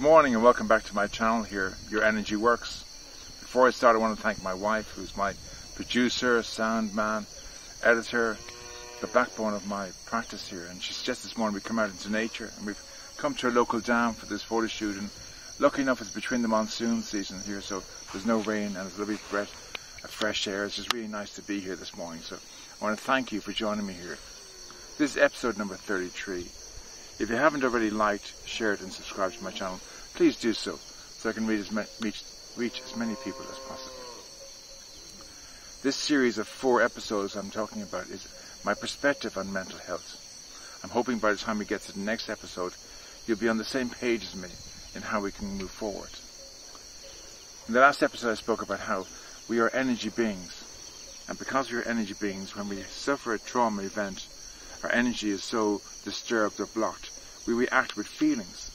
Good morning and welcome back to my channel here, Your Energy Works. Before I start, I want to thank my wife, who's my producer, sound man, editor, the backbone of my practice here. And she suggested this morning we come out into nature, and we've come to a local dam for this photo shoot. And lucky enough, it's between the monsoon season here, so there's no rain and there's a lovely breath of fresh air. It's just really nice to be here this morning. So I want to thank you for joining me here. This is episode number 33. If you haven't already liked, shared and subscribed to my channel, please do so I can reach as many people as possible. This series of 4 episodes I'm talking about is my perspective on mental health. I'm hoping by the time we get to the next episode, you'll be on the same page as me in how we can move forward. In the last episode I spoke about how we are energy beings, and because we are energy beings, when we suffer a trauma event, our energy is so disturbed or blocked, we react with feelings.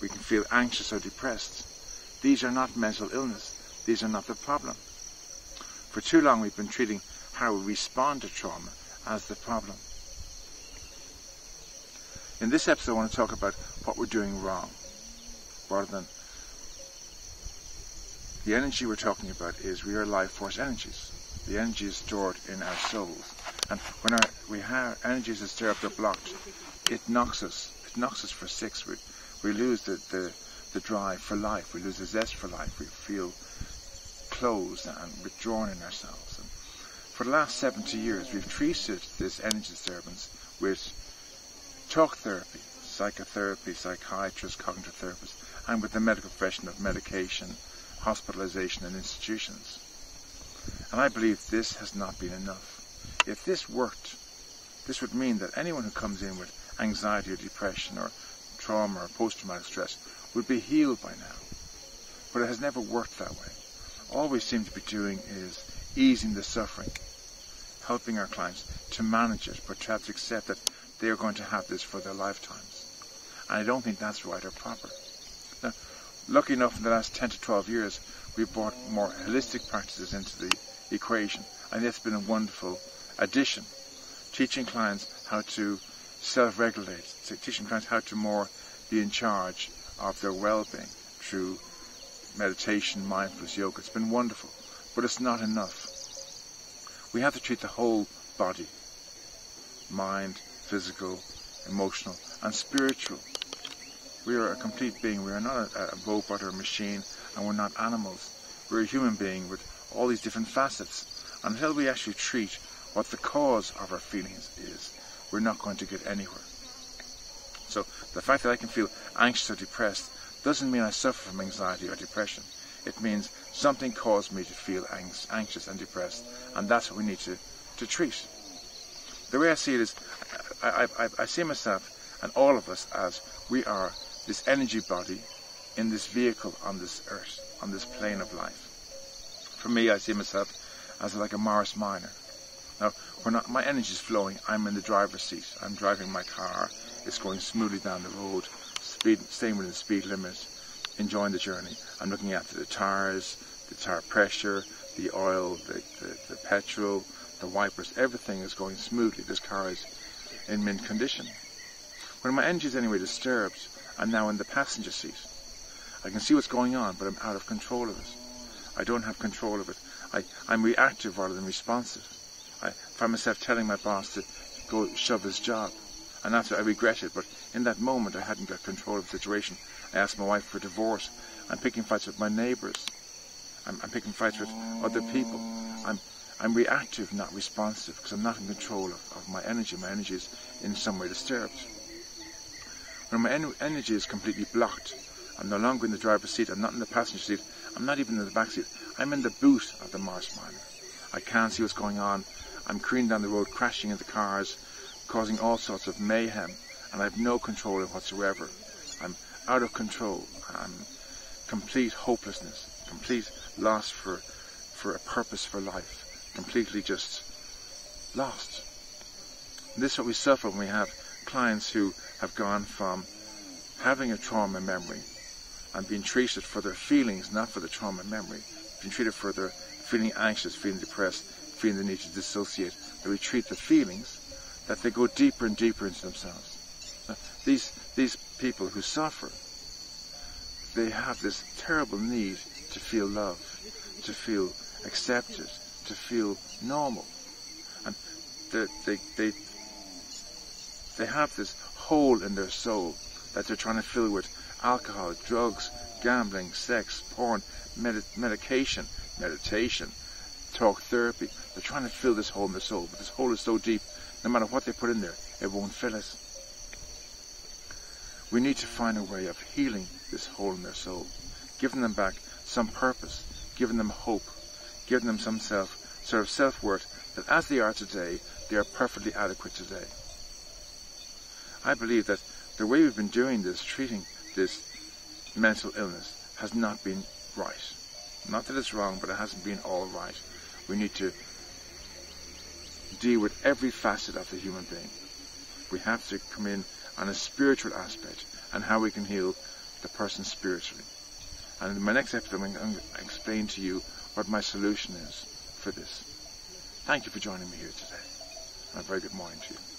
We can feel anxious or depressed. These are not mental illness. These are not the problem. For too long we've been treating how we respond to trauma as the problem. In this episode I want to talk about what we're doing wrong, rather than the energy we're talking about is we are life force energies. The energy is stored in our souls. And when our energy is disturbed or blocked, it knocks us. It knocks us for 6. We lose the drive for life. We lose the zest for life. We feel closed and withdrawn in ourselves. And for the last 70 years, we've treated this energy disturbance with talk therapy, psychotherapy, psychiatrists, cognitive therapists, and with the medical profession of medication, hospitalization and institutions. And I believe this has not been enough. If this worked, this would mean that anyone who comes in with anxiety or depression or trauma or post-traumatic stress would be healed by now. But it has never worked that way. All we seem to be doing is easing the suffering, helping our clients to manage it, but perhaps accept that they are going to have this for their lifetimes. And I don't think that's right or proper. Now, lucky enough, in the last 10 to 12 years, we've brought more holistic practices into the equation, and that's been a wonderful addition, teaching clients how to self-regulate, teaching clients how to more be in charge of their well-being through meditation, mindfulness, yoga. It's been wonderful, but it's not enough. We have to treat the whole body, mind, physical, emotional and spiritual. We are a complete being. We are not a robot or a machine, and we're not animals. We're a human being with all these different facets. Until we actually treat what the cause of our feelings is, we're not going to get anywhere. So the fact that I can feel anxious or depressed doesn't mean I suffer from anxiety or depression. It means something caused me to feel anxious and depressed, and that's what we need to treat. The way I see it is, I see myself and all of us as we are this energy body in this vehicle on this earth, on this plane of life. For me, I see myself as like a Morris Minor. Now, my energy is flowing, I'm in the driver's seat. I'm driving my car, it's going smoothly down the road, staying within the speed limit, enjoying the journey. I'm looking after the tires, the tire pressure, the oil, the petrol, the wipers, everything is going smoothly. This car is in mint condition. When my energy is anyway disturbed, I'm now in the passenger seat. I can see what's going on, but I'm out of control of it. I don't have control of it. I'm reactive rather than responsive. I find myself telling my boss to go shove his job, and after I regret it, but in that moment I hadn't got control of the situation. I asked my wife for divorce. I'm picking fights with my neighbours. I'm picking fights with other people. I'm reactive, not responsive, because I'm not in control of my energy. My energy is in some way disturbed. When my energy is completely blocked, I'm no longer in the driver's seat, I'm not in the passenger seat, I'm not even in the back seat. I'm in the boot of the Morris Minor. I can't see what's going on. I'm careening down the road, crashing into cars, causing all sorts of mayhem, and I have no control of whatsoever. I'm out of control. I'm complete hopelessness, complete loss for a purpose for life, completely just lost. And this is what we suffer when we have clients who have gone from having a trauma memory and being treated for their feelings, not for the trauma memory, being treated for their feeling anxious, feeling depressed, feeling the need to dissociate. They retreat the feelings, that they go deeper and deeper into themselves. These people who suffer they have this terrible need to feel love, to feel accepted, to feel normal. And they have this hole in their soul that they're trying to fill with alcohol, drugs, gambling, sex, porn, medication, meditation, talk therapy. They're trying to fill this hole in their soul, but this hole is so deep, no matter what they put in there, it won't fill it. We need to find a way of healing this hole in their soul, giving them back some purpose, giving them hope, giving them some sort of self-worth, that as they are today, they are perfectly adequate today. I believe that the way we've been doing this, treating this mental illness, has not been right. Not that it's wrong, but it hasn't been all right. We need to deal with every facet of the human being. We have to come in on a spiritual aspect and how we can heal the person spiritually. And in my next episode, I'm going to explain to you what my solution is for this. Thank you for joining me here today. And a very good morning to you.